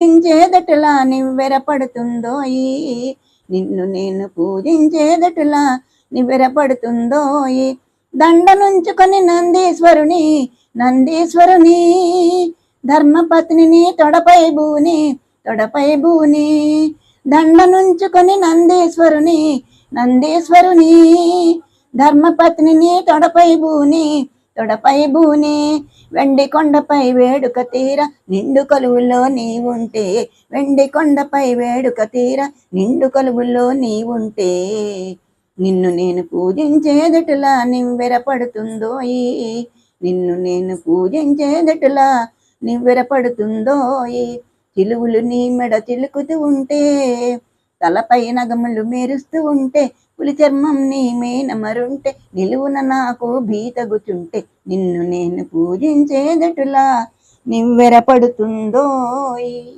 పూజించేదటలా నివ్వెరపడుతుందోయి, నిన్ను నేను పూజించేదటలా నివ్వెరపడుతుందోయి. దండనుంచుకొని నందీశ్వరుని ధర్మపత్నిని తొడపై బూని దండనుంచుకొని నందీశ్వరుని ధర్మపత్నిని తొడపై బూని వెండి కొండపై వేడుక తీర నిండు కొలువులో నీవుంటే, వెండి కొండపై వేడుక తీర నిండు కొలువులో నీవుంటే, నిన్ను నేను పూజించేదటలా నివ్వెరపడుతుందోయి, నిన్ను నేను పూజించేదటలా నివ్వెరపడుతుందోయి. చిలువులు నీ మెడ చిలుకుతూ ఉంటే, తలపై నగములు మెరుస్తూ ఉంటే, పులి చర్మం నీ మేనమరుంటే, నిలువున నాకు భీతగుచుంటే, నిన్ను నేను పూజించేదటలా నివ్వెరపడుతుందోయ్.